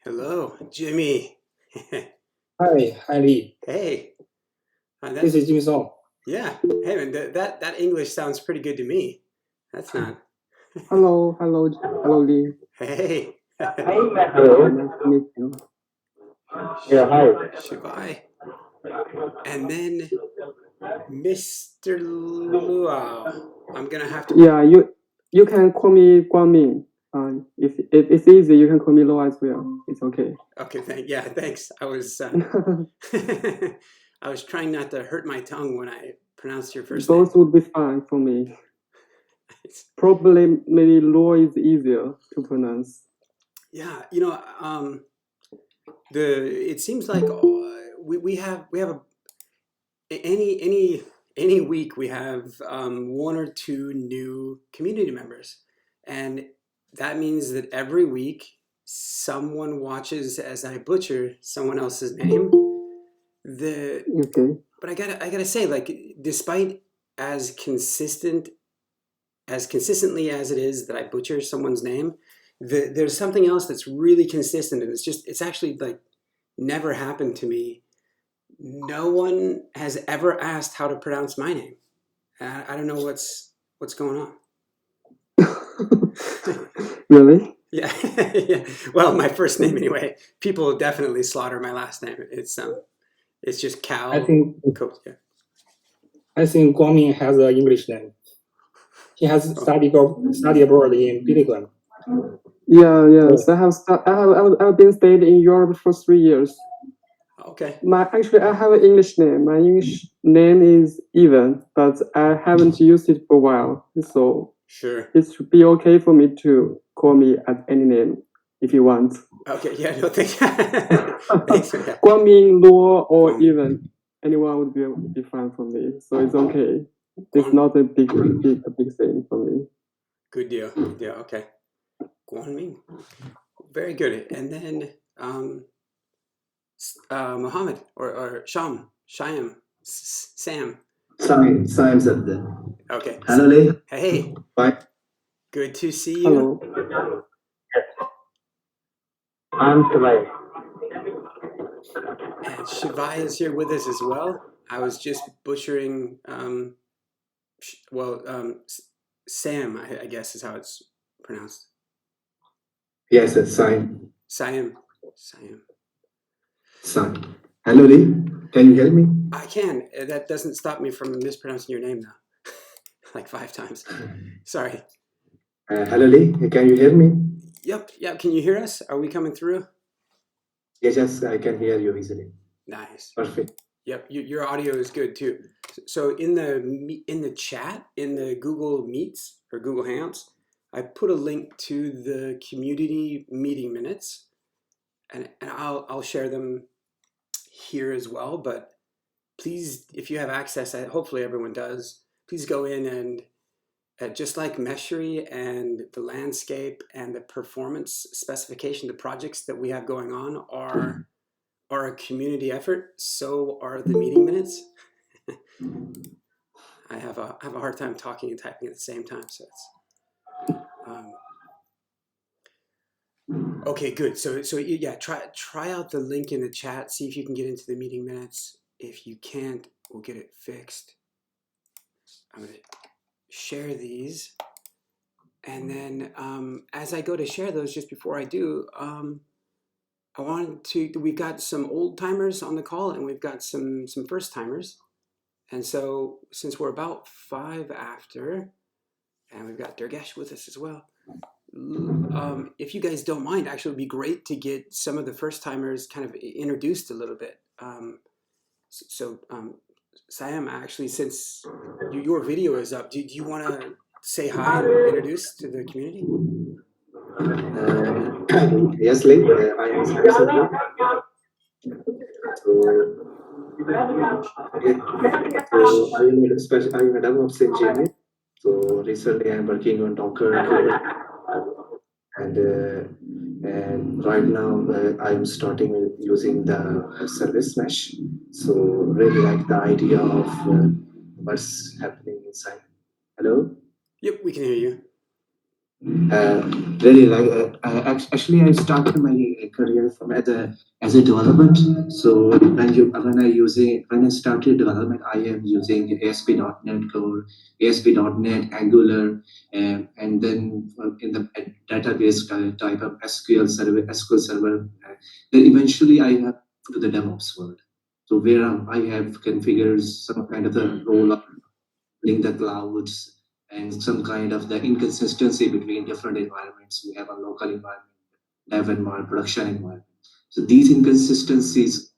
Hello, Jimmy. Hi, Lee. Hey, This that's is Jimmy Song. yeah. Hey, man, that English sounds pretty good to me. That's not. Hello, Lee. Hey, Hello. Nice to meet you. Yeah, hi. Shibai, and then Mr. Luau. I'm gonna have to. Yeah, you can call me Guangming. If it's easy, you can call me Lo as well. It's okay. Okay, thanks. I was trying not to hurt my tongue when I pronounced your first name. Both would be fine for me. Probably maybe Lo is easier to pronounce. Yeah, it seems like we have any week we have one or two new community members, and that means that every week someone watches as I butcher someone else's name. Okay. But I gotta say, like, despite as consistently as it is that I butcher someone's name, there's something else that's really consistent, and it's actually like never happened to me. No one has ever asked how to pronounce my name. I don't know what's going on. Really? Yeah, yeah. Well, my first name anyway. People definitely slaughter my last name. It's just Cal. I think Yeah. Guangming has an English name. He has studied abroad in Belgium. Yes. I've been staying in Europe for 3 years. Okay. I have an English name. My English name is Ivan, but I haven't used it for a while. So Sure. it should be okay for me to call me at any name if you want. Okay. Yeah. No. Thanks. Thanks. Yeah. Guangming, Luo, or Guangming. even anyone would be fine for me. So it's okay. It's not a big thing for me. Good deal. Good deal. Okay. Guangming. Very good. And then Muhammad or Sham, Shyam, Sam. Sam said that. Okay. Hello, Lee. Hey. Bye. Good to see you. Hello. I'm Shibai. And Shivai is here with us as well. I was just butchering, Sam, I guess is how it's pronounced. Yes, it's Sam. Siam. Sam. Hello, Lee. Can you hear me? I can. That doesn't stop me from mispronouncing your name though. Like 5 times. Sorry. Hello, Lee. Can you hear me? Yep. Can you hear us? Are we coming through? Yes, I can hear you easily. Nice. Perfect. Yep. Your audio is good too. So in the chat, in the Google Meets or Google Hangouts, I put a link to the community meeting minutes, and I'll share them here as well. But please, if you have access, hopefully everyone does, please go in and just like Meshery and the landscape and the performance specification, the projects that we have going on are a community effort. So are the meeting minutes. I have a hard time talking and typing at the same time, so it's okay. Good. So yeah, try out the link in the chat. See if you can get into the meeting minutes. If you can't, we'll get it fixed. I'm gonna share these, and then as I go to share those, just before I do, I wanted to. We've got some old timers on the call, and we've got some first timers. And so, since we're about 5 after, and we've got Durgesh with us as well, if you guys don't mind, actually, it would be great to get some of the first timers kind of introduced a little bit. Siam, actually, since your video is up, do you want to say hi and introduce to the community? Yes, Lee. I am Sam. I'm a DevOps engineer. So recently I'm working on Docker, and right now I'm starting with using the service mesh. So really like the idea of what's happening inside. Hello. Yep, we can hear you. Really like actually I started my career from as a development. So when I started development, I am using ASP.NET Core, ASP.NET Angular, and then in the database type of SQL Server. Then eventually I have to the DevOps world. So where I have configured some kind of the role of link the clouds and some kind of the inconsistency between different environments. We have a local environment, dev environment, production environment. So these inconsistencies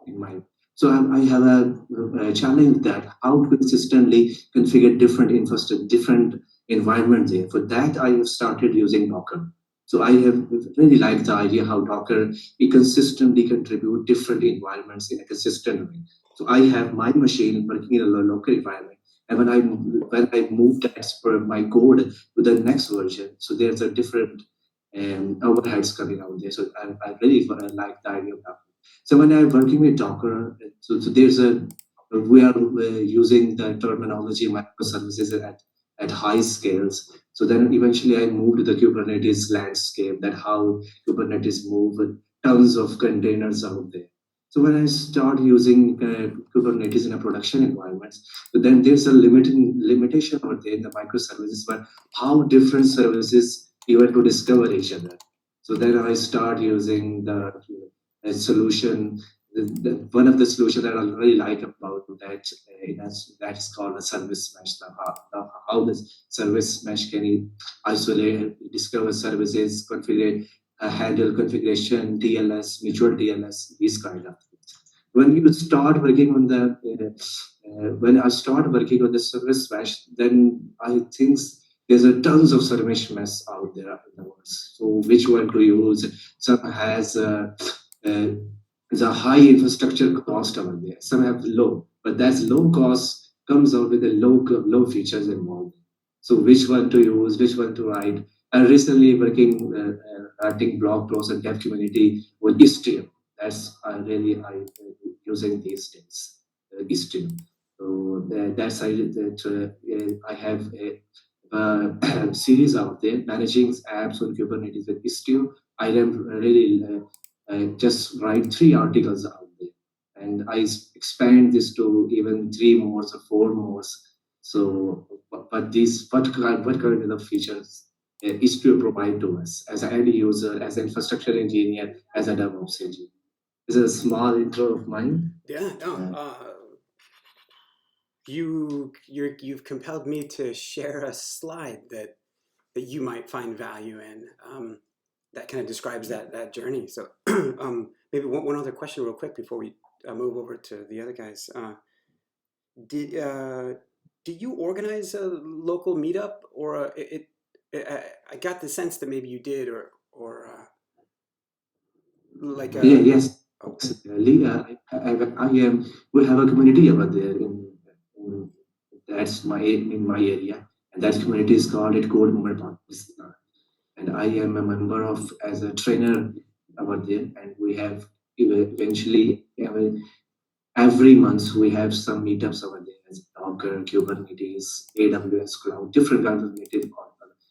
in mind. So I have a challenge that how to consistently configure different infrastructure, different environments there. For that, I have started using Docker. So I have really liked the idea how Docker it consistently contribute different environments in a consistent way. So I have my machine working in a local environment, and when I move that for my code to the next version, so there's a different overheads coming out there. So I really like the idea of that. So when I'm working with Docker, so there's a we are using the terminology microservices at high scales. So then eventually I moved to the Kubernetes landscape. That how Kubernetes move with tons of containers out there. So when I start using Kubernetes in a production environment, but then there's a limitation over there in the microservices, but how different services even to discover each other. So then I start using the a solution. One of the solutions that I really like about that is called a service mesh. How this service mesh can isolate, discover services, configure, handle configuration, DLS, mutual DLS, these kind of things. When you start working on when I start working on the service mesh, then I think there's a tons of service mesh out there in the world. So which one to use? Some has uh, the high infrastructure cost over there. Some have low, but that's low cost comes out with the low features involved. So which one to use, which one to write. I recently working writing blog posts and dev community with Istio. That's I using these days. Istio. So that's I have a series out there managing apps on Kubernetes with Istio. I am really just write 3 articles out there, and I expand this to even 3 more or 4 more. So, but these what kind of features is to provide to us as an end user, as an infrastructure engineer, as a DevOps engineer. This is a small intro of mine. Yeah, no. You've compelled me to share a slide that you might find value in. That kind of describes that journey. So maybe one other question real quick before we move over to the other guys. Did you organize a local meetup, or I got the sense that maybe you did, or like Yeah, a yes. oh, Lee, I am. We have a community over there in that's my in my area, and that community is called it Code Movement Pakistan. And I am a member of as a trainer over there, and we have eventually every month we have some meetups over there as Docker, Kubernetes, AWS Cloud, different kinds of native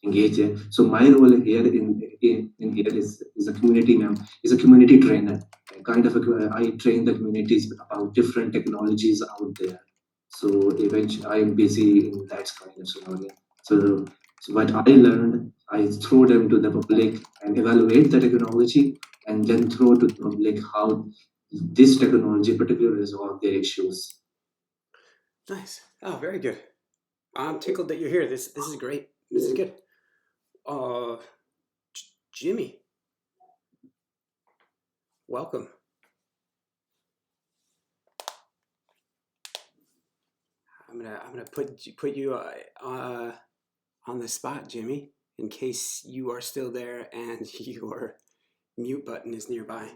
engage there. So my role here in here is a community member, is a community trainer. Kind of I train the communities about different technologies out there. So eventually I am busy in that kind of scenario. So what I learned, I throw them to the public and evaluate the technology, and then throw to the public how this technology particularly resolve their issues. nice. Oh, very good. I'm tickled that you're here. This is great. This is good. Jimmy, welcome. I'm gonna put you on the spot, Jimmy, in case you are still there and your mute button is nearby.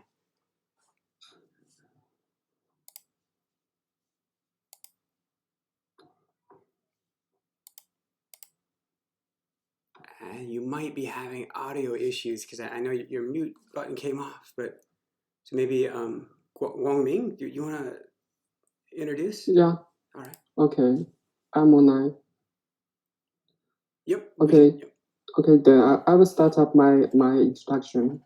You might be having audio issues because I know your mute button came off, but so maybe Wong Ming, you want to introduce? Yeah. All right. Okay. I'm online. Yep. Okay. Yep. Okay, then I will start up my introduction.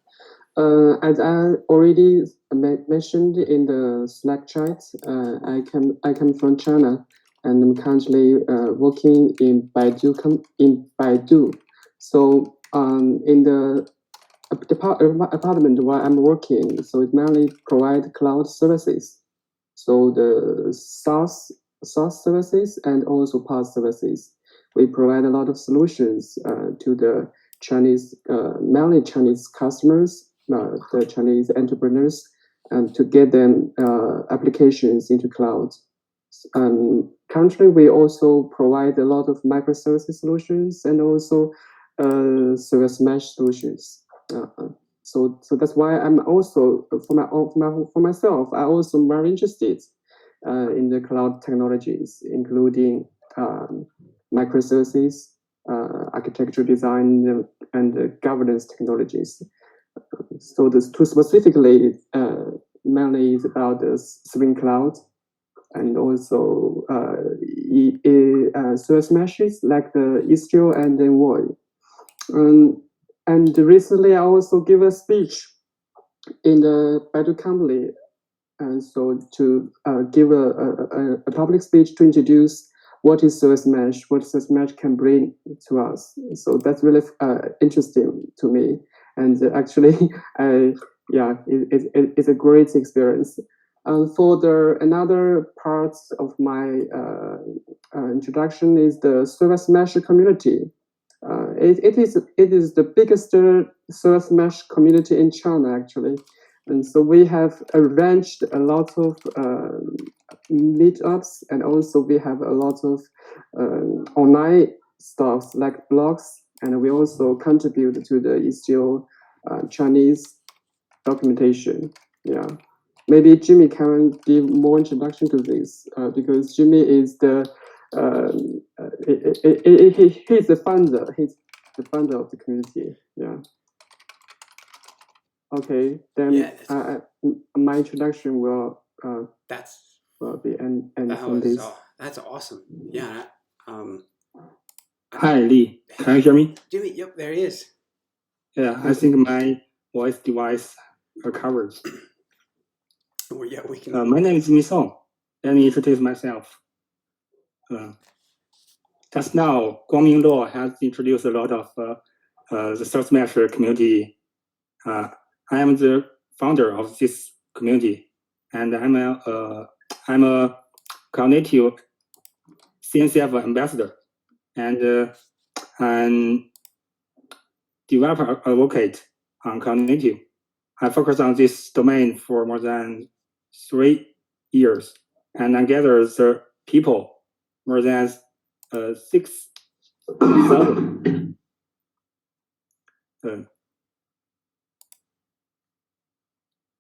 As I already mentioned in the Slack chat, I come from China, and I'm currently working in Baidu. So in the apartment where I'm working, so it mainly provide cloud services. So the SaaS services and also PaaS services. We provide a lot of solutions to the Chinese, mainly Chinese customers, the Chinese entrepreneurs, and to get them applications into cloud. Currently, we also provide a lot of microservices solutions and also service mesh solutions. So that's why I'm also for myself. I also very interested in the cloud technologies, including microservices, architecture design, and governance technologies. So this two specifically mainly is about the Spring Cloud and also service meshes like the Istio and Envoy. And recently, I also give a speech in the Baidu company, and so to give a public speech to introduce what is service mesh, what service mesh can bring to us. So that's really interesting to me, and actually, it's a great experience. For the another part of my introduction is the service mesh community. It is the biggest service mesh community in China, actually. And so we have arranged a lot of meetups, and also we have a lot of online stuff like blogs, and we also contribute to the Istio Chinese documentation. Yeah, maybe Jimmy can give more introduction to this because Jimmy is the he's the founder. He's the founder of the community. Yeah. Okay, then Yeah, my introduction will that's be end that from was this. that's awesome. Yeah. Hi, Lee. Can you hear me? Jimmy, yep, there he is. Yeah, I think my voice device are covered. Well, yeah, we can. My name is Misong. Let me introduce myself. Just now, Guangming Luo has introduced a lot of the Source Mesh community. I am the founder of this community, and I'm a cloud native CNCF ambassador, and I'm developer advocate on cloud native. I focus on this domain for more than 3 years, and I gather the people more than 6,000.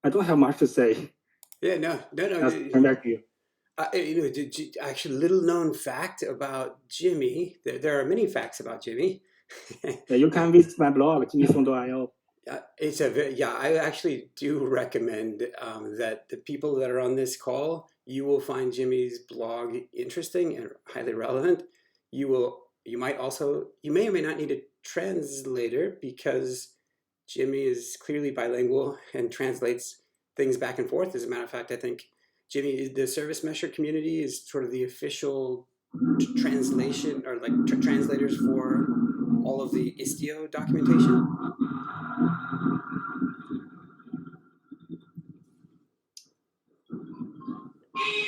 I don't have much to say. Yeah, no. I'll come back to you. Actually, little known fact about Jimmy. There are many facts about Jimmy. Yeah, you can visit my blog, jimmysong.io. I actually do recommend that the people that are on this call, you will find Jimmy's blog interesting and highly relevant. You may or may not need a translator because Jimmy is clearly bilingual and translates things back and forth. As a matter of fact, I think Jimmy, the Service Mesher community is sort of the official translation or like translators for all of the Istio documentation.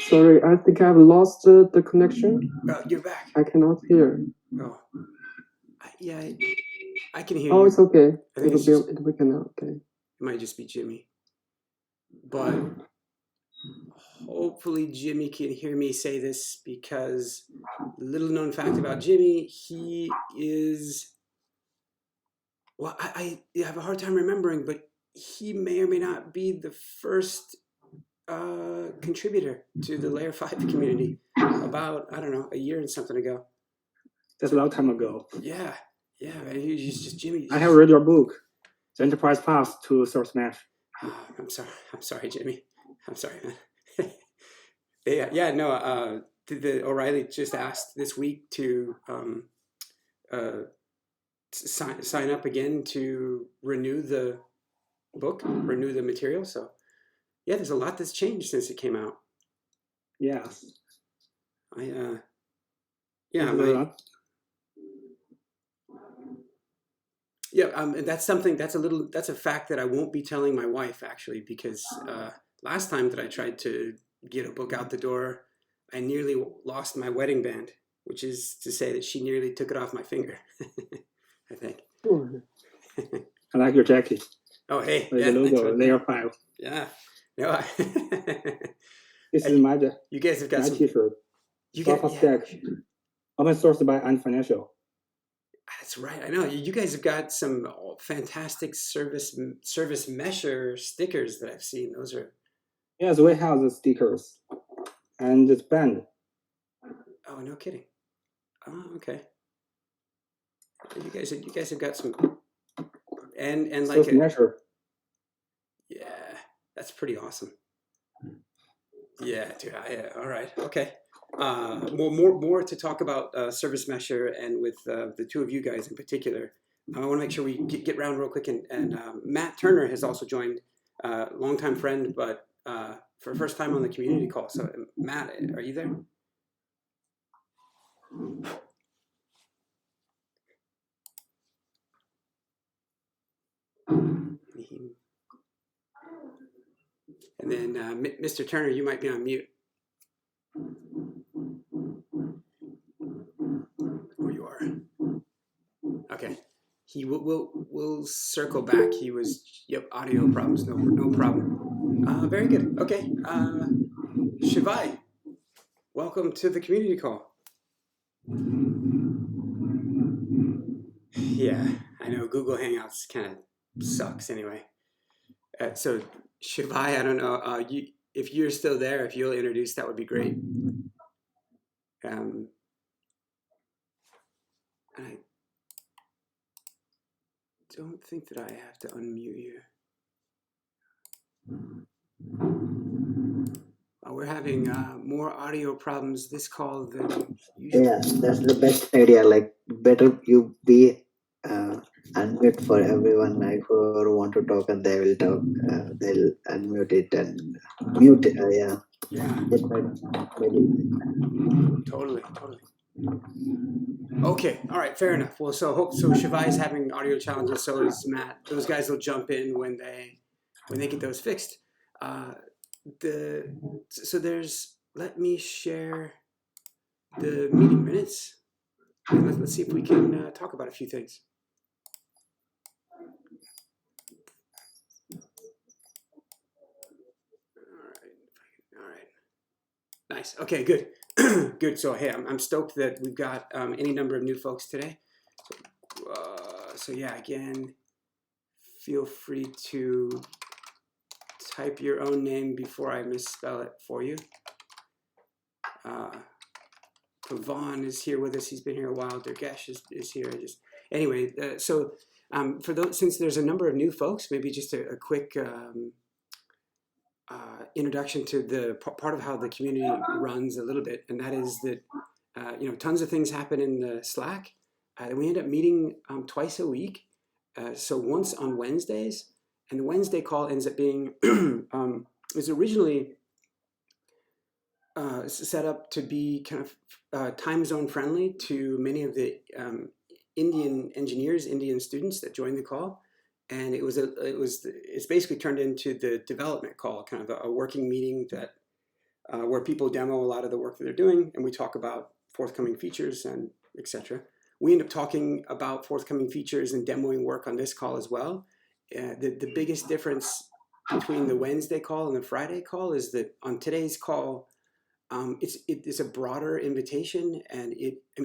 Sorry, I think I've lost the connection. Oh, you're back. I cannot hear. Oh, I can hear Oh, you. it's okay. I think We can. Okay. it might just be Jimmy, but hopefully Jimmy can hear me say this because little known fact about Jimmy, he is. Well, I have a hard time remembering, but he may or may not be the first contributor to the Layer 5 community about, I don't know, a year and something ago. That's a long time ago. Yeah, he's just Jimmy. I have read your book, The Enterprise Path to Source Mesh. Oh, I'm sorry, Jimmy. I'm sorry, man. No. The O'Reilly just asked this week to sign up again to renew the book, renew the material. So yeah, there's a lot that's changed since it came out. Yes. Yeah, There's a lot. Yeah, and that's a fact that I won't be telling my wife, actually, because last time that I tried to get a book out the door, I nearly lost my wedding band, which is to say that she nearly took it off my finger. I think. I like your jacket. Oh, hey, With yeah, the logo, layer 5. Yeah, no, This is my you guys have got my some T-shirt. Sofa stack, open sourced by Unfinancial. That's right. I know you guys have got some fantastic service mesher stickers that I've seen. Those are. Yes, we have the stickers and the band. Oh, no kidding. Oh, okay. You guys have got some, and like Source Mesher. Yeah, that's pretty awesome. Yeah, dude. All right. Okay. More to talk about service mesher and with the two of you guys in particular. I want to make sure we get round real quick, and Matt Turner has also joined, longtime friend, but for first time on the community call. So Matt, are you there? And then Mr. Turner, you might be on mute. Or you are. Okay. He will circle back. He was audio problems. No problem. Very good. Okay. Shivai, welcome to the community call. Yeah, I know Google Hangouts kind of sucks anyway. So Shivai, I don't know if you're still there. If you'll introduce, that would be great. I don't think that I have to unmute you. We're having more audio problems this call than usual. Yeah, that's the best idea. Like, better you be unmute for everyone. Like, whoever want to talk and they will talk. They'll unmute it and mute it. Yeah. That might maybe. Totally. Okay, all right, fair enough. Well, so Shivai is having audio challenges. So is Matt. Those guys will jump in when they get those fixed. Let me share the meeting minutes. And let's see if we can talk about a few things. All right. Nice. Okay, good. Good. So, hey, I'm stoked that we've got any number of new folks today. So yeah, again, feel free to type your own name before I misspell it for you. Pavan is here with us. He's been here a while. Durgesh is here. Anyway, so for those, since there's a number of new folks, maybe just a quick introduction to the part of how the community runs a little bit, and that is that tons of things happen in the Slack. We end up meeting twice a week, so once on Wednesdays, and the Wednesday call ends up being was originally set up to be kind of time zone friendly to many of the Indian engineers, Indian students that joined the call. And it's basically turned into the development call, kind of a working meeting that where people demo a lot of the work that they're doing, and we talk about forthcoming features and etc. We end up talking about forthcoming features and demoing work on this call as well. The biggest difference between the Wednesday call and the Friday call is that on today's call, it's a broader invitation, and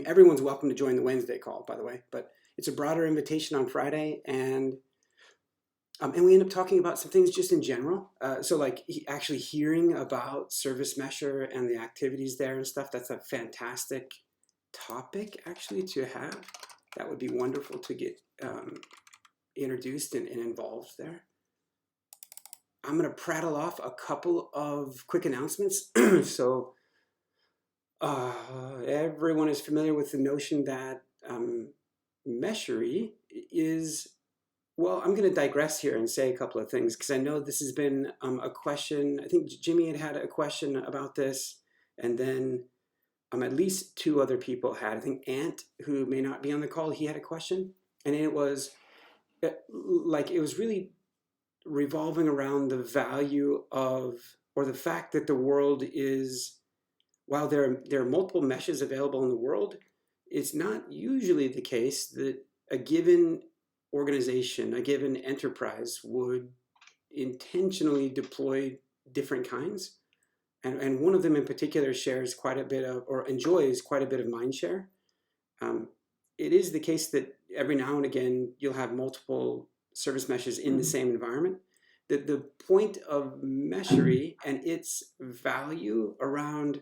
everyone's welcome to join the Wednesday call, by the way, but it's a broader invitation on Friday, and we end up talking about some things just in general. So like actually hearing about Service Mesher and the activities there and stuff, that's a fantastic topic actually to have. That would be wonderful to get introduced and involved there. I'm going to prattle off a couple of quick announcements. So everyone is familiar with the notion that Meshery is, well, I'm going to digress here and say a couple of things because I know this has been a question. I think Jimmy had a question about this, and then at least two other people had. I think Ant, who may not be on the call, he had a question, and it was like it was really revolving around the value of, or the fact that the world is, while there are multiple meshes available in the world, it's not usually the case that a given organization, a given enterprise would intentionally deploy different kinds. And one of them in particular shares quite a bit of, or enjoys quite a bit of mind share. It is the case that every now and again you'll have multiple service meshes in the same environment. The point of Meshery and its value around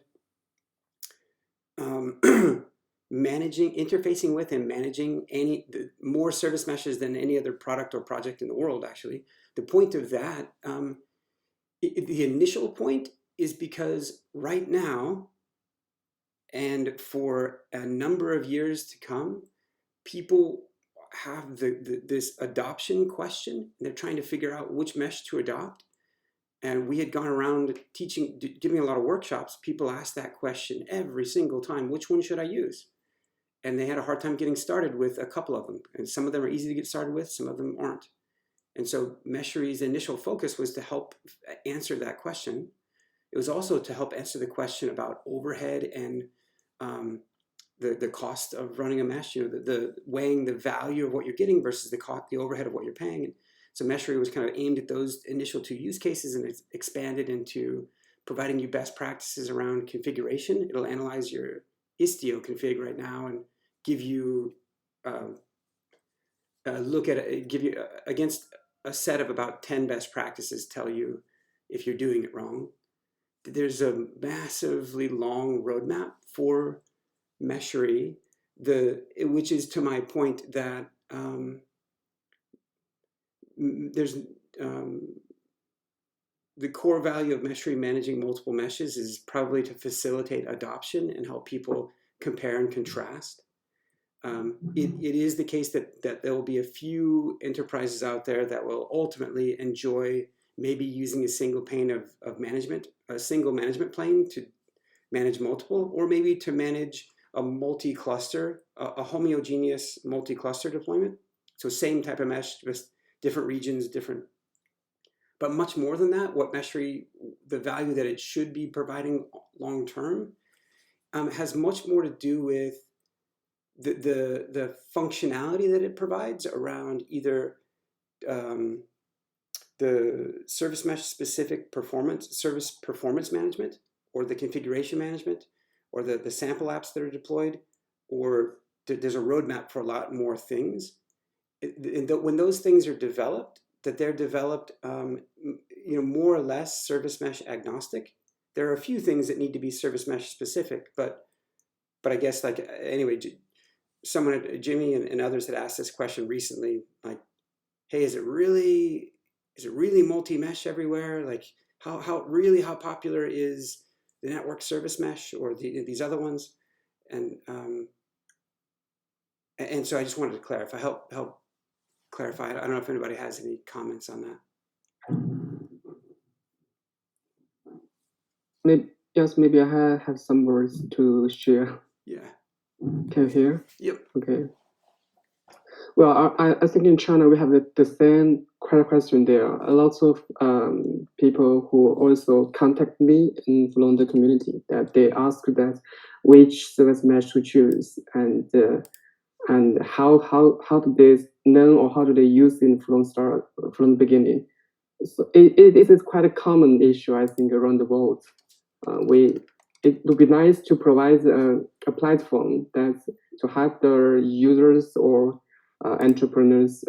managing, interfacing with, and managing more service meshes than any other product or project in the world, actually. The point of that, the initial point is because right now, and for a number of years to come, people have this adoption question. They're trying to figure out which mesh to adopt. And we had gone around teaching, giving a lot of workshops. People asked that question every single time, which one should I use? And they had a hard time getting started with a couple of them. And some of them are easy to get started with, some of them aren't. And so Meshery's initial focus was to help answer that question. It was also to help answer the question about overhead and the cost of running a mesh, the weighing the value of what you're getting versus the overhead of what you're paying. And so Meshery was kind of aimed at those initial two use cases, and it's expanded into providing you best practices around configuration. It'll analyze your Istio config right now and give you look at it, give you against a set of about 10 best practices, tell you if you're doing it wrong. There's a massively long roadmap for Meshery, which is to my point that there's the core value of Meshery managing multiple meshes is probably to facilitate adoption and help people compare and contrast. It is the case that there will be a few enterprises out there that will ultimately enjoy maybe using a single pane of management, a single management plane to manage multiple, or maybe to manage a multi-cluster, a homogeneous multi-cluster deployment. So same type of mesh, just different regions, different. But much more than that, what Meshery, the value that it should be providing long term, has much more to do with the functionality that it provides around either the service mesh specific service performance management, or the configuration management, or the sample apps that are deployed, or there's a roadmap for a lot more things. When those things are developed, that they're developed more or less service mesh agnostic. There are a few things that need to be service mesh specific, but I guess anyway, Jimmy and others had asked this question recently, like, hey, is it really multi-mesh everywhere? Like how popular is the network service mesh or these other ones? And so I just wanted to clarify, help clarify. I don't know if anybody has any comments on that. Maybe I have some words to share. Yeah. Can you hear? Yep. Okay. Well, I think in China we have the same question there. A lot of people who also contact me from the community, that they ask that which service mesh to choose, and how do they know, or how do they use it from the beginning. So it is quite a common issue, I think, around the world. It would be nice to provide a platform that to help the users or entrepreneurs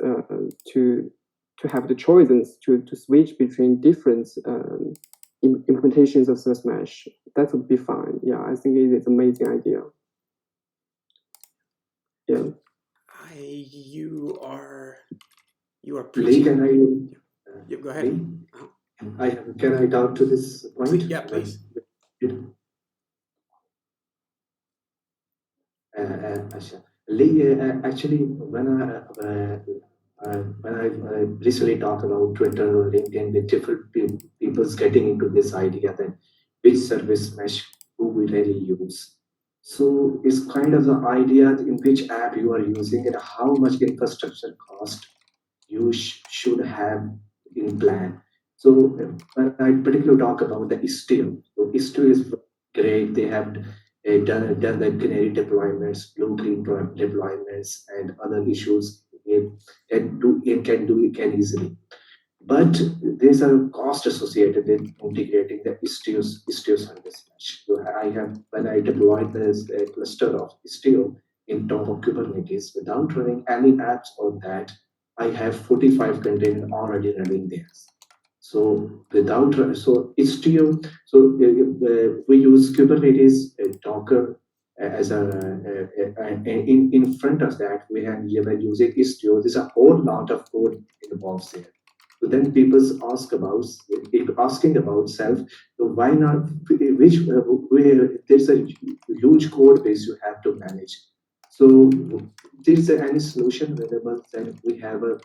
to have the choices to switch between different implementations of service mesh. That would be fine. Yeah, I think it is an amazing idea. Yeah. You are Lee, preaching. can I? Yep, go ahead. Can I talk to this point? Yeah, please. Actually, when I recently talked about Twitter or LinkedIn with different people's getting into this idea that which service mesh do we really use. So it's kind of the idea in which app you are using and how much infrastructure cost you should have in plan. So when I particularly talk about the Istio, so Istio is great. They have done the canary deployments, blue green deployments, and other issues. It can easily. But there's a cost associated with integrating the Istio service mesh. So I have when I deployed this cluster of Istio in top of Kubernetes without running any apps on that, I have 45 containers already running there. So without so Istio, so we use Kubernetes Docker as in front of that we have using Istio. There's a whole lot of code involved there. So then people asking about self. So why not? Which where there's a huge code base you have to manage. So is there any solution available that we have a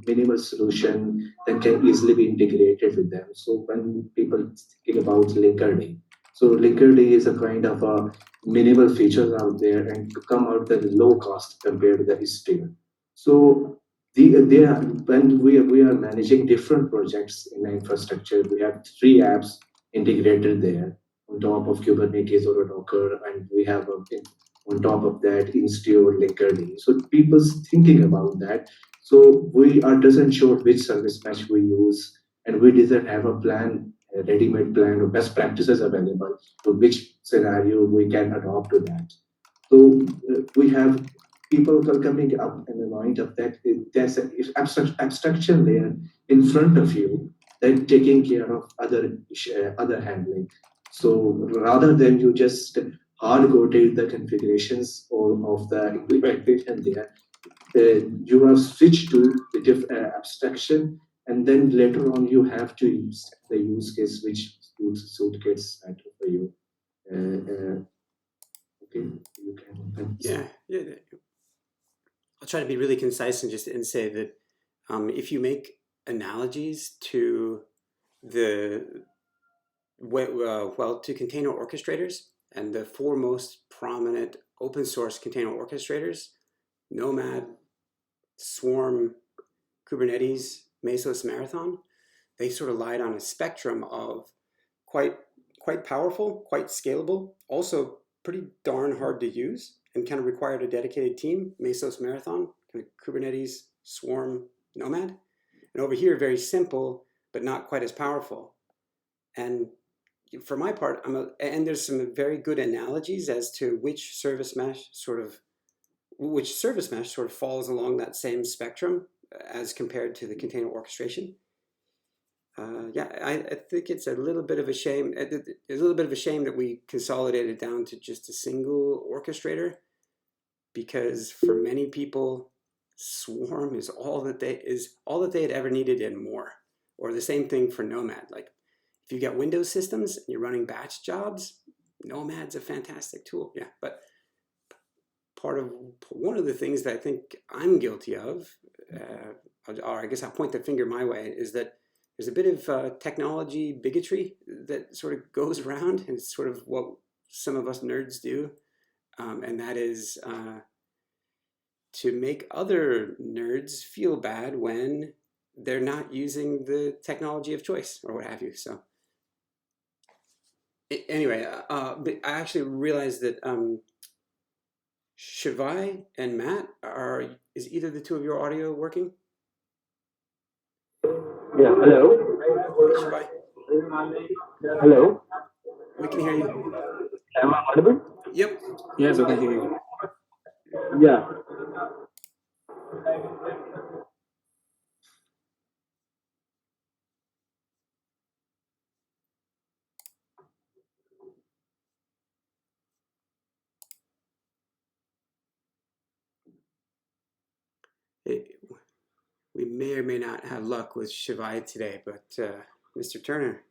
minimal solution that can easily be integrated with them? So when people think about Linkerd, so Linkerd is a kind of a minimal features out there and come out at low cost compared to the Istio. So they are, when we are managing different projects in the infrastructure, we have 3 apps integrated there on top of Kubernetes or Docker, and we have on top of that Istio or Linkerd. So people's thinking about that. So we are doesn't sure which service mesh we use, and we doesn't have a plan, a ready-made plan or best practices available for which scenario we can adopt to that. So we have people are coming up in the mind of that there's an abstraction layer in front of you that taking care of other handling. So rather than you just hard coded the configurations or of the implementation there, you have switched to the abstraction, and then later on you have to use the use case which suitcase for you. Okay, you can. Yeah, yeah. I'll try to be really concise and say that if you make analogies to the to container orchestrators, and the 4 most prominent open source container orchestrators, Nomad, Swarm, Kubernetes, Mesos, Marathon, they sort of lied on a spectrum of quite powerful, quite scalable, also pretty darn hard to use, and kind of required a dedicated team. Mesos, Marathon, kind of Kubernetes, Swarm, Nomad, and over here very simple but not quite as powerful. And for my part, and there's some very good analogies as to which service mesh sort of falls along that same spectrum as compared to the container orchestration. I think it's a little bit of a shame. It's a little bit of a shame that we consolidated down to just a single orchestrator, because for many people, Swarm is all that they had ever needed and more. Or the same thing for Nomad. Like if you get Windows systems and you're running batch jobs, Nomad's a fantastic tool. Yeah, but one of the things that I think I'm guilty of, or I guess I'll point the finger my way, is that there's a bit of technology bigotry that sort of goes around, and it's sort of what some of us nerds do, and that is to make other nerds feel bad when they're not using the technology of choice or what have you. So anyway, but I actually realized that Shivai and Matt, is either the two of your audio working? Yeah, hello. Hey, Shivai. Hello. We can hear you. Am I audible? Yep. Yes, I can hear you. Yeah. We may or may not have luck with Shivai today, but Mr. Turner.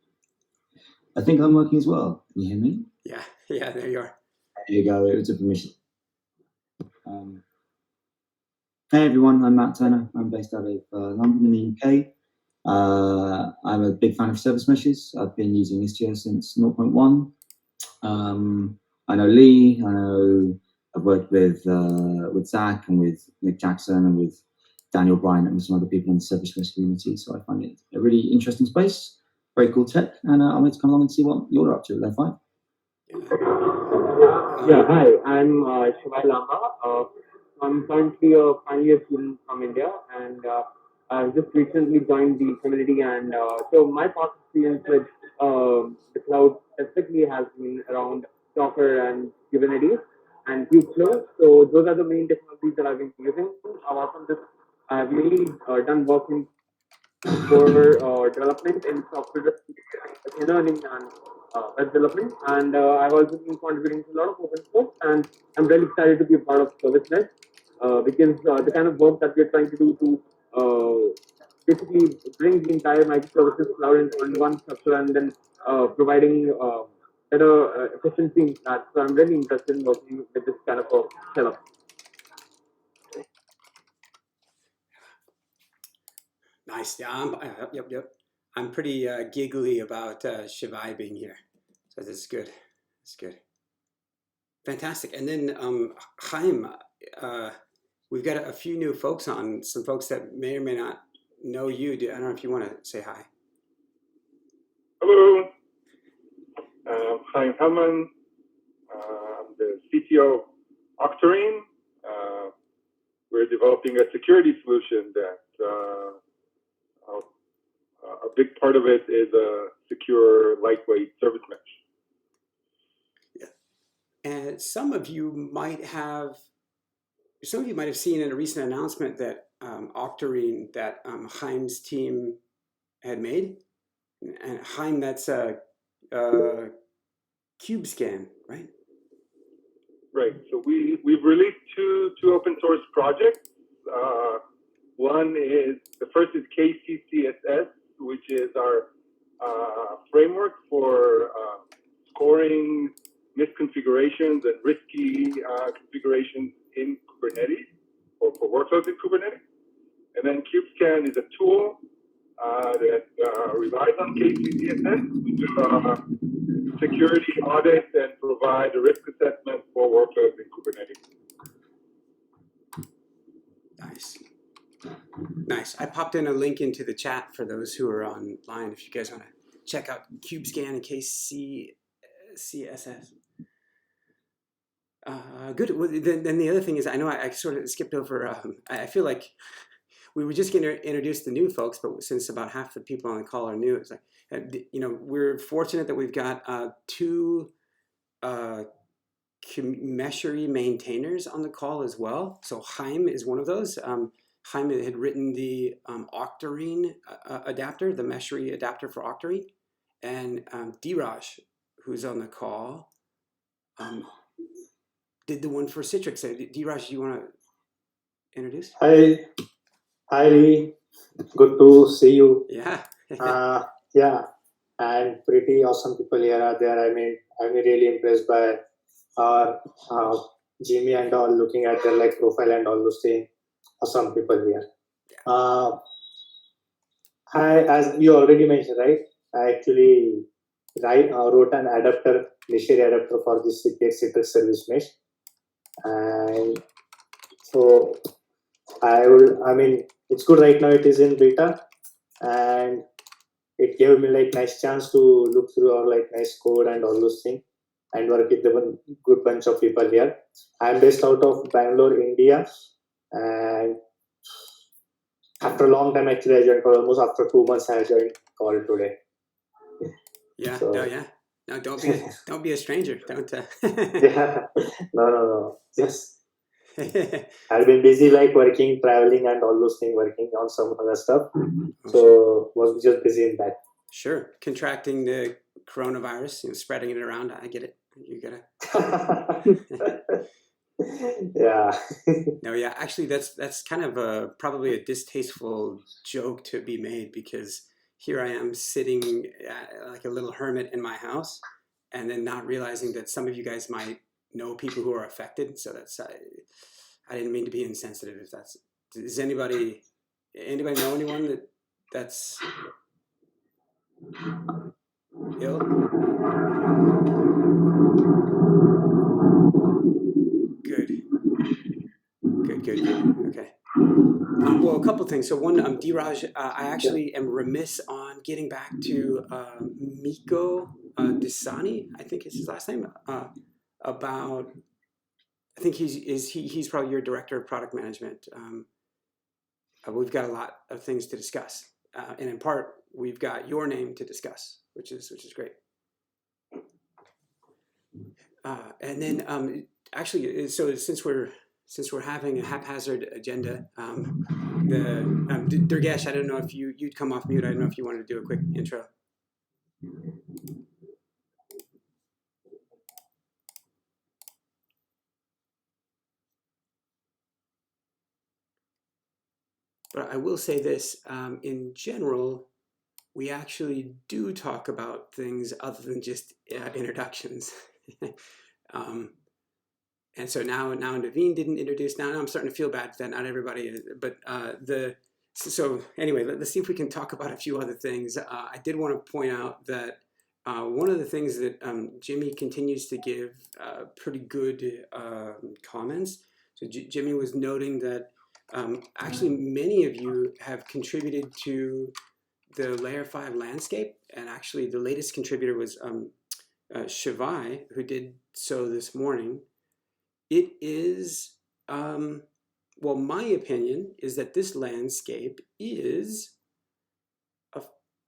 I think I'm working as well. Can you hear me? Yeah, there you are. There you go. It was a permission. Hey everyone, I'm Matt Turner. I'm based out of London in the UK. I'm a big fan of service meshes. I've been using Istio since 0.1. I know Lee. I've worked with Zach and with Nick Jackson and with Daniel Bryant and some other people in the service mesh community. So I find it a really interesting space, very cool tech, and I wanted to come along and see what you're up to at Level 5. Yeah, hi, I'm Shivai Lamba. I'm currently a final year student from India, and I've just recently joined the community. And so my past experience with the cloud specifically has been around Docker and Kubernetes and Kubeflow. So those are the main technologies that I've been using. Apart from this, I've mainly done work in for development in software machine learning and web development. And I've also been contributing to a lot of open source, and I'm really excited to be a part of ServiceNet because the kind of work that we're trying to do to basically bring the entire microservices cloud into one structure and then providing better efficiency in that. So I'm really interested in working with this kind of a setup. Nice. Yeah, yep. I'm pretty giggly about Shivai being here. So this is good. It's good. Fantastic. And then Chaim, we've got a few new folks on, some folks that may or may not know you. I don't know if you want to say hi. Hello, Chaim Hellman. I'm the CTO of Octarine. We're developing a security solution that a big part of it is a secure, lightweight service mesh. Yeah. And some of you might have seen in a recent announcement that Octarine, that Chaim's team had made. And Chaim, that's CubeScan, right? Right. So we've released two open source projects. One is, the first is KCCSS, which is our framework for scoring misconfigurations and risky configurations in Kubernetes, or for workloads in Kubernetes. And then KubeScan is a tool that relies on KCCSS to security audit and provide a risk assessment for workloads in Kubernetes. Nice. I popped in a link into the chat for those who are online if you guys want to check out KubeScan and KCCSS. Good. Well, then the other thing is, I know I sort of skipped over. I feel like we were just going to introduce the new folks, but since about half the people on the call are new, it's like, we're fortunate that we've got two Meshery maintainers on the call as well. So Chaim is one of those. Chaim had written the Octarine adapter, the Meshery adapter for Octarine, and Diraj, who's on the call, did the one for Citrix. So Diraj, you want to introduce? Hi, Lee. Good to see you. Yeah. Yeah, and pretty awesome people here are there. I mean, I'm really impressed by our Jimmy and all, looking at their profile and all those things. Awesome people here. As you already mentioned, right? I actually wrote an adapter, Meshery adapter for this CPX Citrix service mesh, and so I mean, it's good right now. It is in beta, and it gave me nice chance to look through our nice code and all those things, and work with a good bunch of people here. I'm based out of Bangalore, India, and after a long time, actually, I joined. Almost after 2 months, I joined call today. Yeah. So, no, don't be a stranger. Don't. Yeah. No. Yes. I've been busy working, traveling, and all those things, working on some other stuff. So was just busy in that. Sure. Contracting the coronavirus, spreading it around. I get it. You gotta. Yeah. No, yeah. Actually, that's kind of probably a distasteful joke to be made, because here I am sitting like a little hermit in my house, and then not realizing that some of you guys might know people who are affected. So that's I didn't mean to be insensitive. If that's, does anybody know anyone that's ill? Good. Okay. Well, a couple things. So one, Diraj, I actually am remiss on getting back to Miko Desani, I think is his last name, about, I think he's probably your director of product management. We've got a lot of things to discuss, and in part, we've got your name to discuss, which is great. And then actually, so since we're having a haphazard agenda, Durgesh, I don't know if you'd come off mute. I don't know if you wanted to do a quick intro. But I will say this, in general, we actually do talk about things other than just introductions. And so now Naveen didn't introduce. Now I'm starting to feel bad that not everybody is. But so anyway, let's see if we can talk about a few other things. I did want to point out that one of the things that Jimmy continues to give pretty good comments. So Jimmy was noting that actually many of you have contributed to the Layer 5 landscape, and actually the latest contributor was Shivai, who did so this morning. It is, well, my opinion is that this landscape is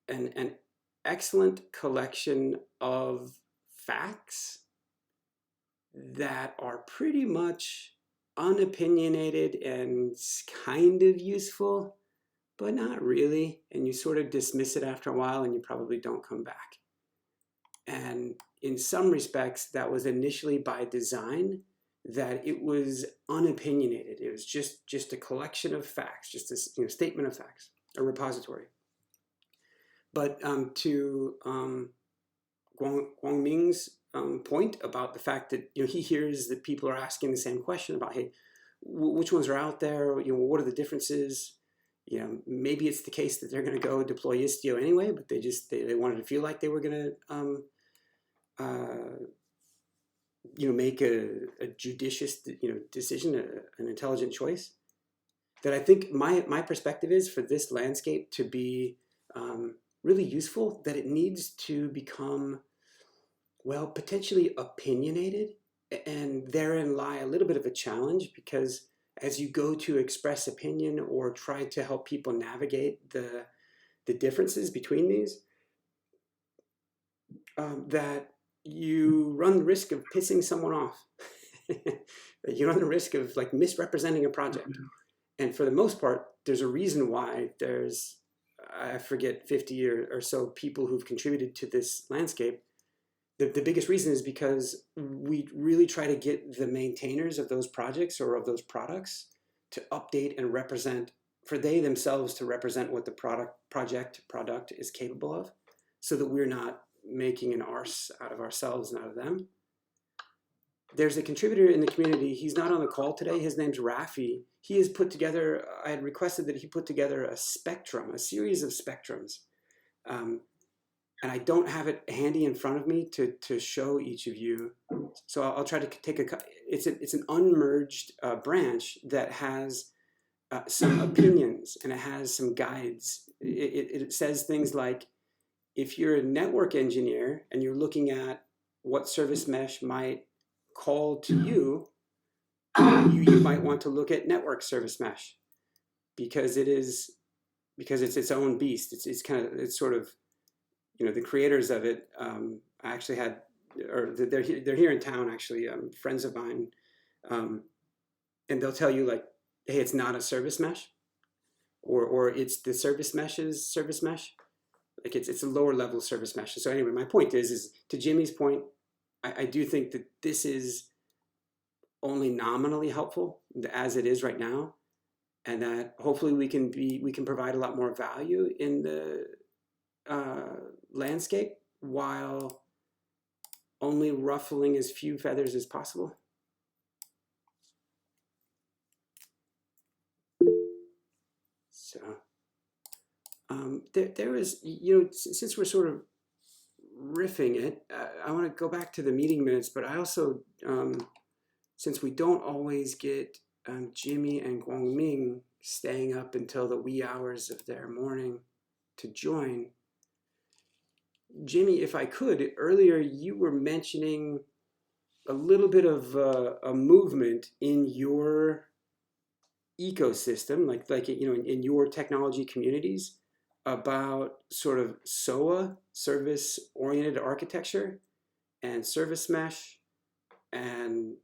an excellent collection of facts that are pretty much unopinionated and kind of useful, but not really. And you sort of dismiss it after a while and you probably don't come back. And in some respects, that was initially by design, that it was unopinionated. It was just a collection of facts, just a statement of facts, a repository. But to Guangming's point about the fact that he hears that people are asking the same question about, hey, which ones are out there? What are the differences? Maybe it's the case that they're going to go deploy Istio anyway, but they wanted to feel like they were going to make a judicious decision, an intelligent choice. That I think my perspective is for this landscape to be really useful, that it needs to become, well, potentially opinionated, and therein lie a little bit of a challenge, because as you go to express opinion or try to help people navigate the differences between these, that you run the risk of pissing someone off. You run the risk of misrepresenting a project. And for the most part, there's a reason why there's, I forget, 50 or so people who've contributed to this landscape. The biggest reason is because we really try to get the maintainers of those projects or of those products to update and represent, for they themselves to represent what the product is capable of, so that we're not making an arse out of ourselves and out of them. There's a contributor in the community. He's not on the call today. His name's Rafi. He has put together, I had requested that he put together a series of spectrums. And I don't have it handy in front of me to show each of you. So I'll try to take it's an unmerged branch that has some opinions, and it has some guides. It says things like, if you're a network engineer and you're looking at what service mesh might call to you, you might want to look at network service mesh, because it's its own beast. It's sort of, the creators of it. I actually had, or they're here in town actually, friends of mine, and they'll tell you hey, it's not a service mesh, or it's the service mesh's service mesh. It's a lower level service mesh. So anyway, my point is to Jimmy's point, I do think that this is only nominally helpful as it is right now, and that hopefully we can provide a lot more value in the landscape while only ruffling as few feathers as possible. So there was, since we're sort of riffing it, I want to go back to the meeting minutes, but I also, since we don't always get Jimmy and Guangming staying up until the wee hours of their morning to join, Jimmy, if I could, earlier you were mentioning a little bit of a movement in your ecosystem, like in your technology communities, about sort of SOA, service-oriented architecture, and service mesh, and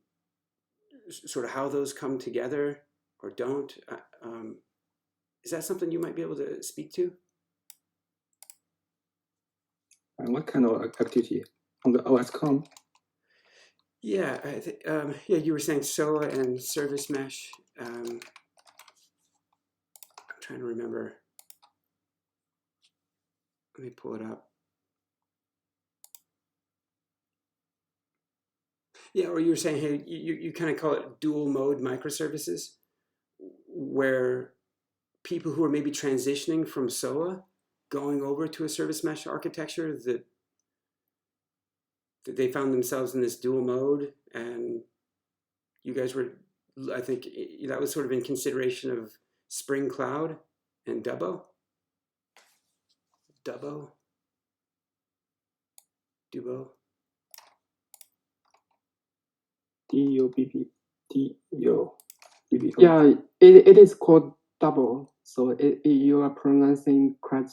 sort of how those come together or don't. Is that something you might be able to speak to? And what kind of activity on the OSCOM? Yeah, yeah, you were saying SOA and service mesh. I'm trying to remember. Let me pull it up. Yeah, or you were saying, hey, you kind of call it dual mode microservices, where people who are maybe transitioning from SOA going over to a service mesh architecture, that they found themselves in this dual mode, and you guys were, I think that was sort of in consideration of Spring Cloud and Dubbo. Dubo. D-U-B-B-D-O-B-B-O. Yeah, it is called double. So you are pronouncing quite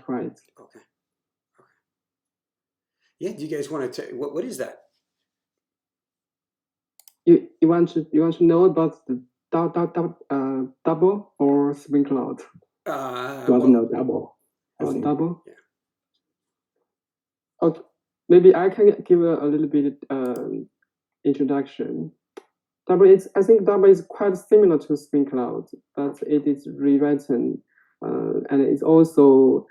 right. Okay. Yeah. Do you guys want to? What is that? You want to know about the double or Spring Cloud? No, double. Double. Yeah. Okay, maybe I can give a little bit introduction. I think double is quite similar to Spring Cloud, but it is rewritten, and it's also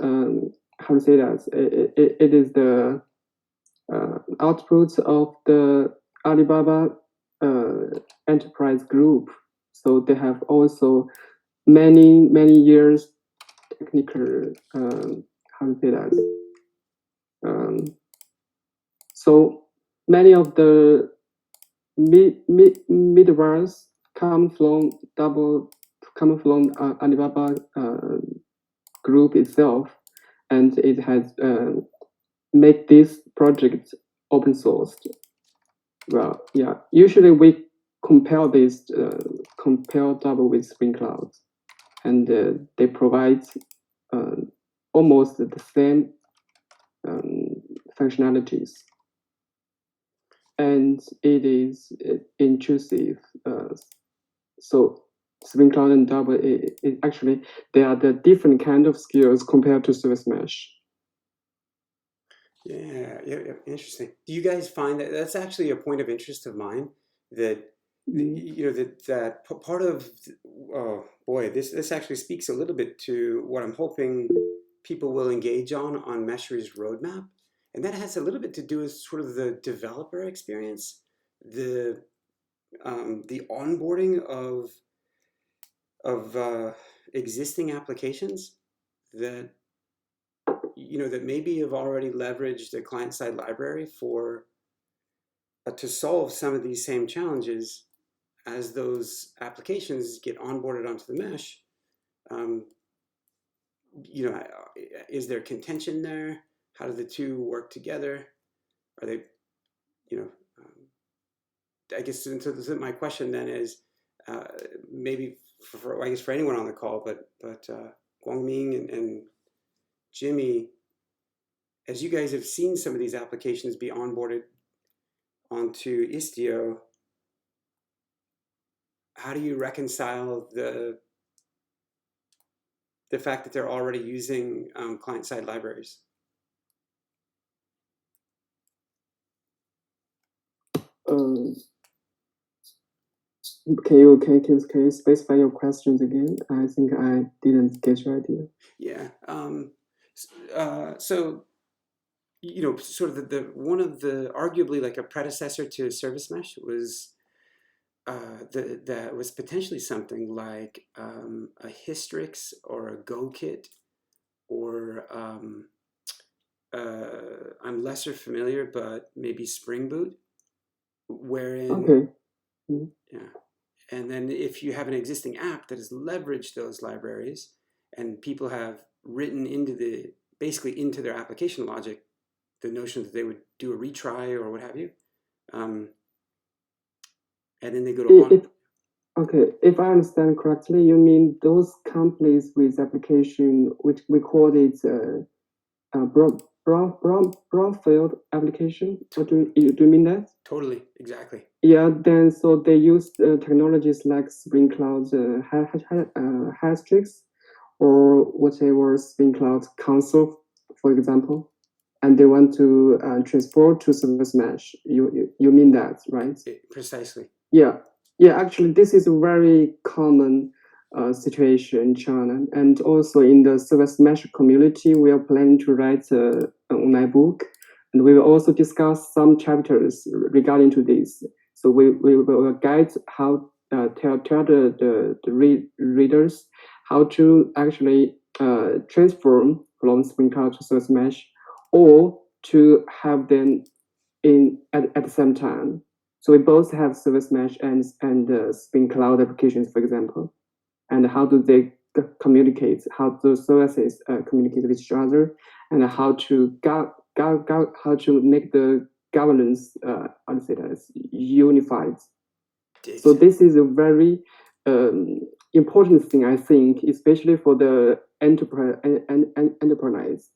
how to say that it is the output of the Alibaba enterprise group. So they have also many years technical how to say that. So many of the middlewares come from Alibaba group itself, and it has made this project open sourced. Well, yeah. Usually we compare double with Spring Cloud, and they provide almost the same functionalities, and it is intrusive. So Spring Cloud and double, actually they are the different kind of skills compared to service mesh. Yeah, interesting. Do you guys find that that's actually a point of interest of mine? That that part of, oh boy, this actually speaks a little bit to what I'm hoping people will engage on Meshery's roadmap, and that has a little bit to do with sort of the developer experience, the onboarding of existing applications that that maybe have already leveraged a client-side library for to solve some of these same challenges. As those applications get onboarded onto the mesh, is there contention there? How do the two work together? Are they, I guess, so my question then is, maybe I guess for anyone on the call, but Guangming and Jimmy, as you guys have seen some of these applications be onboarded onto Istio, how do you reconcile the fact that they're already using client-side libraries? Can you specify your questions again? I think I didn't get your idea. Yeah. So sort of the one of the arguably like a predecessor to service mesh was that was potentially something like a Hystrix or a GoKit, or I'm lesser familiar, but maybe Spring Boot, wherein Okay. Mhm. yeah. And then if you have an existing app that has leveraged those libraries, and people have written into basically into their application logic the notion that they would do a retry or what have you, and then they go to on. Okay, if I understand correctly, you mean those companies with application, which we call it brownfield application. What do you mean that? Totally, exactly. Yeah, then so they use technologies like Spring Cloud Hystrix or whatever Spring Cloud console, for example, and they want to transport to Service Mesh. You mean that, right? Precisely. Yeah, yeah. Actually, this is a very common situation in China, and also in the Service Mesh community, we are planning to write an online book, and we will also discuss some chapters regarding to this. So we will guide how tell the readers how to actually transform from Spring Cloud to Service Mesh, or to have them at the same time. So we both have Service Mesh and Spring Cloud applications, for example. And how do they communicate? How do services communicate with each other? And how to how to make the governance how to say that, unified. So this is a very important thing, I think, especially for the entrepreneurs.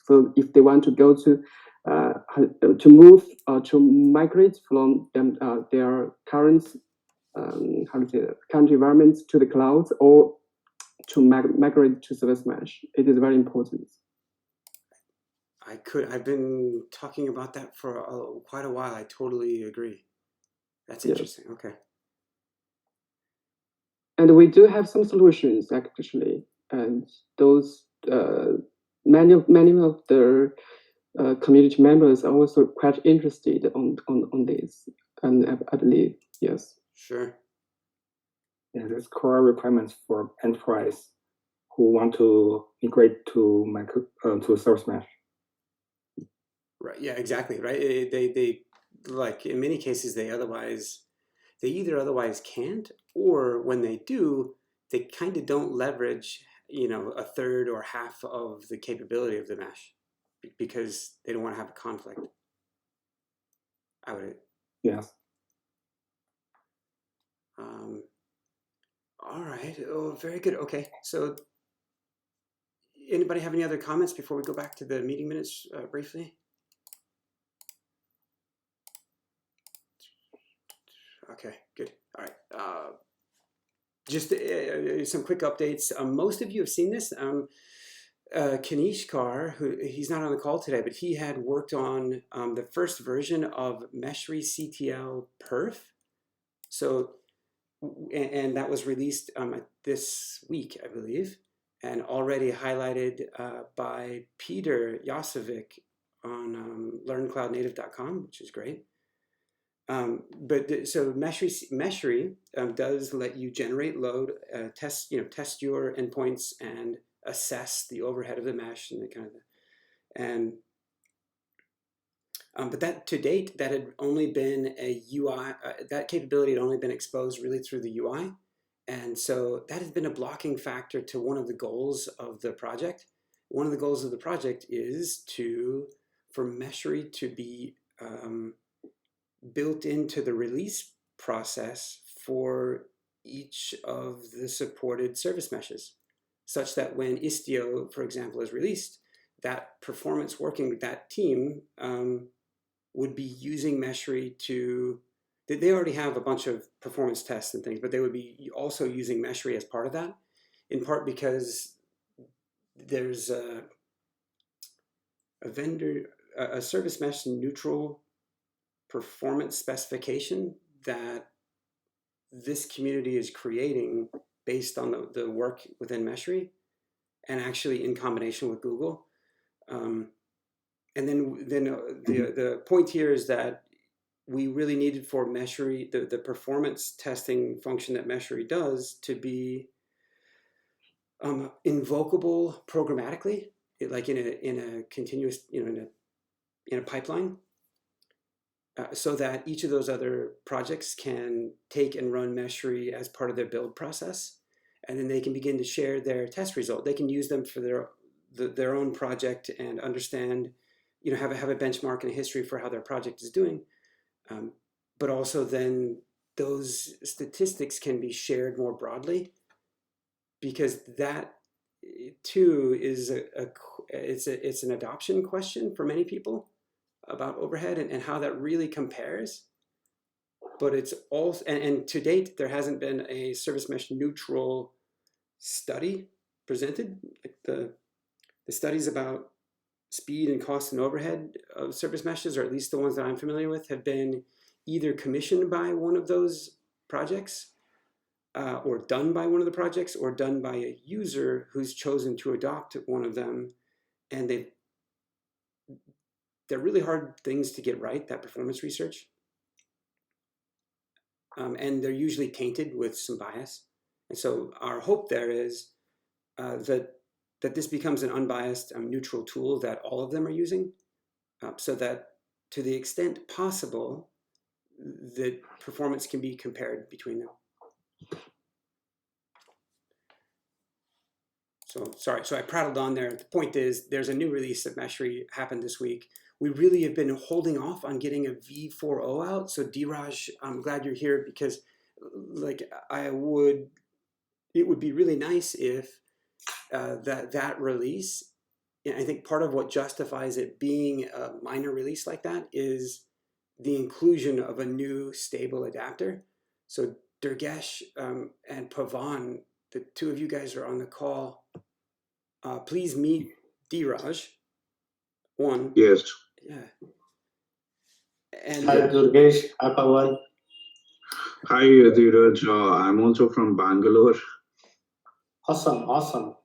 So if they want to go to move to migrate from their current how to say that, current environment to the cloud, or to migrate to Service Mesh, it is very important. I've been talking about that for quite a while. I totally agree. That's interesting. Yes. Okay. And we do have some solutions actually, and those many of the community members are also quite interested on this, and I believe, yes. Sure. Yeah, there's core requirements for enterprise who want to migrate to Service Mesh. Right. Yeah. Exactly. Right. They like in many cases they either otherwise can't, or when they do, they kind of don't leverage a third or half of the capability of the mesh because they don't want to have a conflict. I would. Yes. All right. Oh, very good. Okay. So anybody have any other comments before we go back to the meeting minutes briefly? Okay, good. All right. Just some quick updates. Most of you have seen this. Kanishkar, he's not on the call today, but he had worked on the first version of Meshery CTL Perf. So, and that was released this week, I believe, and already highlighted by Peter Josovic on learncloudnative.com, which is great. So Meshery does let you generate load, test your endpoints and assess the overhead of the mesh and the kind of but that to date that had only been a UI. That capability had only been exposed really through the UI, and so that has been a blocking factor to one of the goals of the project. One of the goals of the project is for Meshery to be built into the release process for each of the supported service meshes, such that when Istio, for example, is released, that performance working with that team would be using Meshery to. They already have a bunch of performance tests and things, but they would be also using Meshery as part of that, in part because there's a service mesh neutral performance specification that this community is creating based on the work within Meshery, and actually in combination with Google. And then the point here is that we really needed for Meshery, the performance testing function that Meshery does, to be invocable programmatically, like in a continuous, in a pipeline, so that each of those other projects can take and run Meshery as part of their build process, and then they can begin to share their test result. They can use them for their own project and understand, have a benchmark and a history for how their project is doing. But also then those statistics can be shared more broadly, because that too is it's an adoption question for many people about overhead and how that really compares. But it's also, and to date, there hasn't been a service mesh neutral study presented. Like the studies about speed and cost and overhead of service meshes, or at least the ones that I'm familiar with, have been either commissioned by one of those projects, or done by one of the projects, or done by a user who's chosen to adopt one of them. And they're really hard things to get right, that performance research. And they're usually tainted with some bias. And so our hope there is that this becomes an unbiased, neutral tool that all of them are using, so that to the extent possible, the performance can be compared between them. So sorry, so I prattled on there. The point is, there's a new release of Meshery happened this week. We really have been holding off on getting a V4.0 out. So Dheeraj, I'm glad you're here, because it would be really nice if that release, I think part of what justifies it being a minor release like that is the inclusion of a new stable adapter. So Durgesh and Pavan, the two of you guys are on the call. Please meet Dheeraj. One. Yes. Yeah. And Hi Durgesh, hi Pawan. Hi, Dheeraj. I'm also from Bangalore. Awesome.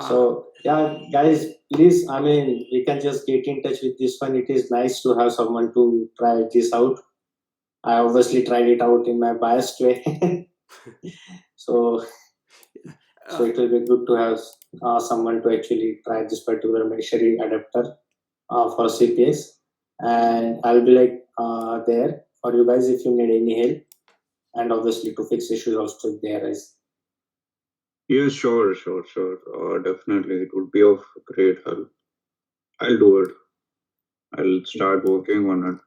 So yeah, guys, please, we can just get in touch with this one. It is nice to have someone to try this out. I obviously tried it out in my biased way. so it will be good to have someone to actually try this particular Meshery adapter for CPX. And I'll be there for you guys if you need any help. And obviously to fix issues also there is. Yes, sure. Definitely, it would be of great help. I'll do it. I'll start working on it.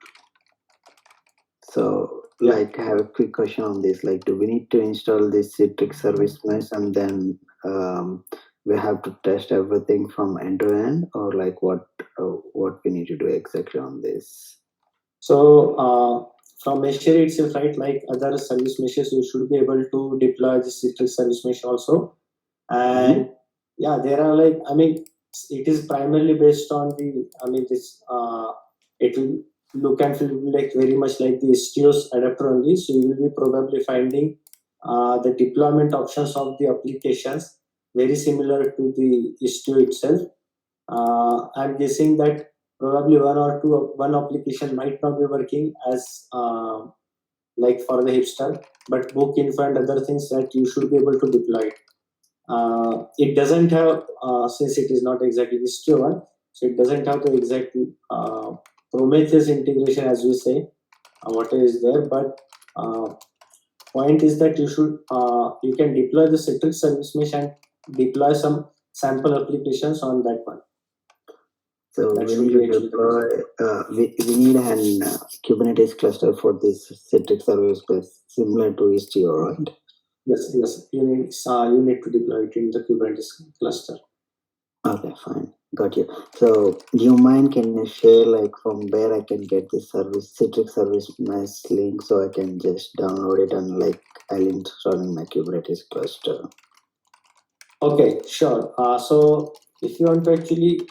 So, I have a quick question on this. Do we need to install this Citrix service mesh and then we have to test everything from end to end, or what we need to do exactly on this? So from Meshery itself, right, like other service meshes, you should be able to deploy the Citrix service mesh also. And yeah, there are it is primarily based on the, it will look and feel very much like the Istio's adapter only. So you will be probably finding the deployment options of the applications very similar to the Istio itself. I'm guessing that probably one application might not be working as for the hipster, but book info and other things that you should be able to deploy. It doesn't have, since it is not exactly Istio one, so it doesn't have the exact Prometheus integration as we say, what is there. But point is that you can deploy the Citrix service mesh and deploy some sample applications on that one. So we need to deploy, we need an Kubernetes cluster for this Citrix service mesh similar to Istio, right? Yes. You need to deploy it in the Kubernetes cluster. Okay, fine. Got you. So do you mind, can you share from where I can get this Citrix service mesh link so I can just download it and I'll install in my Kubernetes cluster? Okay, sure. So if you want to actually,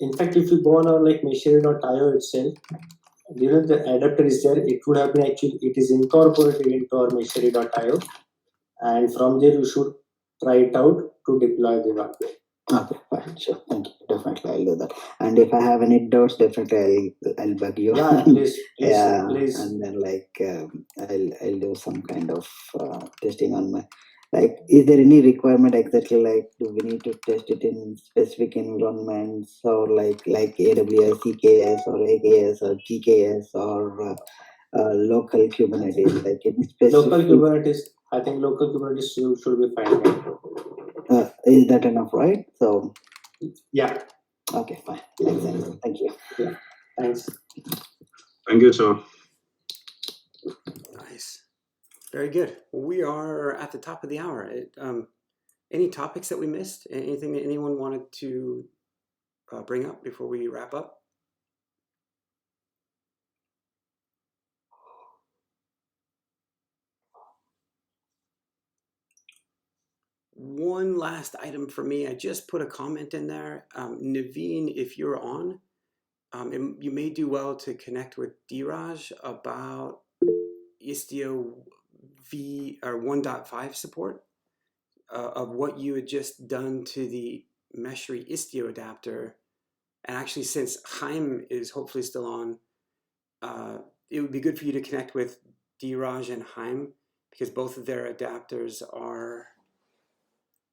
in fact, if you go on our Meshery.io itself, the adapter is there. It would have been it is incorporated into our Meshery.io, and from there you should try it out to deploy the one. Okay, fine, sure. Thank you. definitely I'll do that. And if I have any doubts, definitely I'll bug you. Yeah, please, Yeah, please. and then I'll do some kind of testing on my. Like, is there any requirement exactly? Like, do we need to test it in specific environments, or like AWS, EKS, or AKS, or GKS, or local Kubernetes? Like, any specific. Local Kubernetes. I think local Kubernetes should be fine. Right? Is that enough, right? So. Yeah. Okay, fine. Makes sense. Thank you. Yeah. Thanks. Thank you, sir. Nice. Very good. Well, we are at the top of the hour. Any topics that we missed? Anything that anyone wanted to bring up before we wrap up? One last item for me. I just put a comment in there. Naveen, if you're on, you may do well to connect with Dheeraj about Istio V or 1.5 support of what you had just done to the Meshery Istio adapter. And actually, since Chaim is hopefully still on, it would be good for you to connect with Dheeraj and Chaim, because both of their adapters are,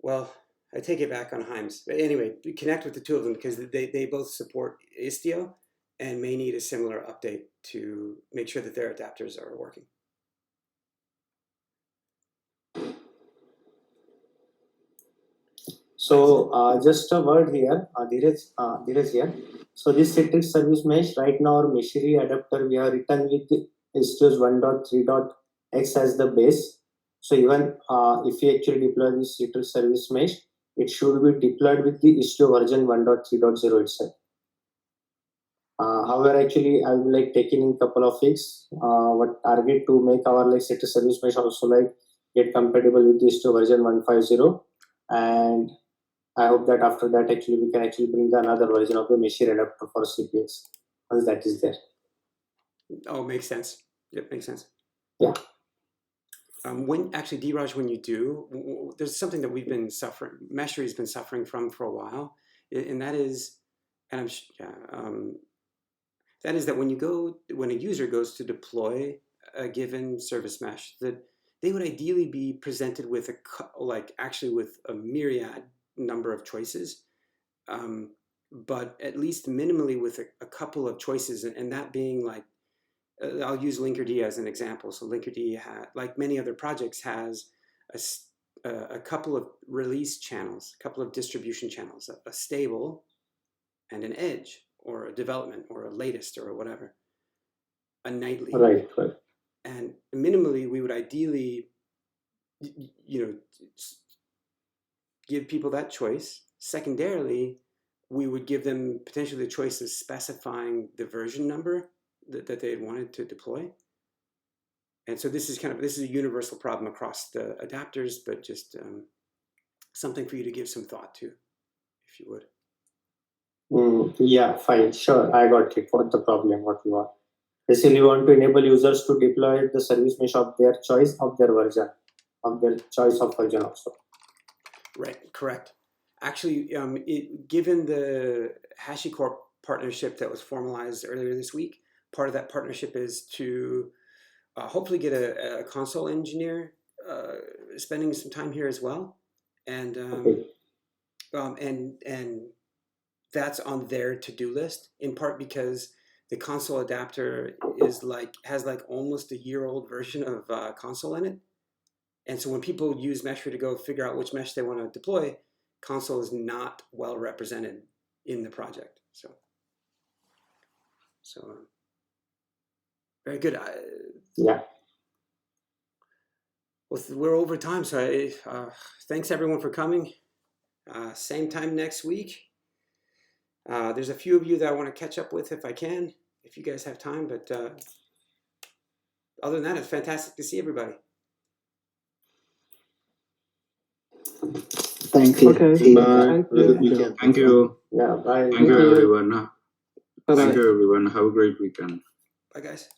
well, I take it back on Chaim's. But anyway, connect with the two of them because they both support Istio and may need a similar update to make sure that their adapters are working. So just a word here, Dheeraj here. So this Citrix service mesh, right now our Meshery adapter we have written with Istio's 1.3.x as the base. So even if we actually deploy this Citrix service mesh, it should be deployed with the Istio version 1.3.0 itself. However, actually, I will like taking in couple of weeks. What target to make our like Citrix service mesh also like get compatible with the Istio version 1.5.0, and I hope that after that actually we can actually bring another version of the Meshery adapter for CPX once that is there. Oh, makes sense. Yep, makes sense. Yeah. When actually, Dheeraj, when you do, there's something that we've been suffering. Meshery has been suffering from for a while, and that is, and that is that when a user goes to deploy a given service mesh, that they would ideally be presented with with a myriad number of choices, but at least minimally with a couple of choices, and that being like, I'll use Linkerd as an example. So Linkerd, like many other projects, has a couple of release channels, a couple of distribution channels, a stable and an edge, or a development, or a latest, or whatever, a nightly. Right. And minimally, we would ideally, give people that choice. Secondarily, we would give them potentially the choice of specifying the version number that they had wanted to deploy. And so this is a universal problem across the adapters, but just something for you to give some thought to, if you would. Yeah, fine, sure. I got it. What the problem? What you want? Basically, you want to enable users to deploy the service mesh of their choice of their version, of their choice of version also. Right, correct. Actually, given the HashiCorp partnership that was formalized earlier this week, part of that partnership is to hopefully get a console engineer spending some time here as well, and and that's on their to-do list, in part because the console adapter has almost a year-old version of console in it. And so when people use Meshery to go figure out which mesh they want to deploy, console is not well represented in the project. So very good. Yeah. Well, we're over time, so thanks everyone for coming. Same time next week. There's a few of you that I want to catch up with if I can, if you guys have time. But other than that, it's fantastic to see everybody. Thank you. Okay. Bye. Thank you. Yeah, bye. Thank you, everyone. Bye-bye. Thank you, everyone. Have a great weekend. Bye, guys.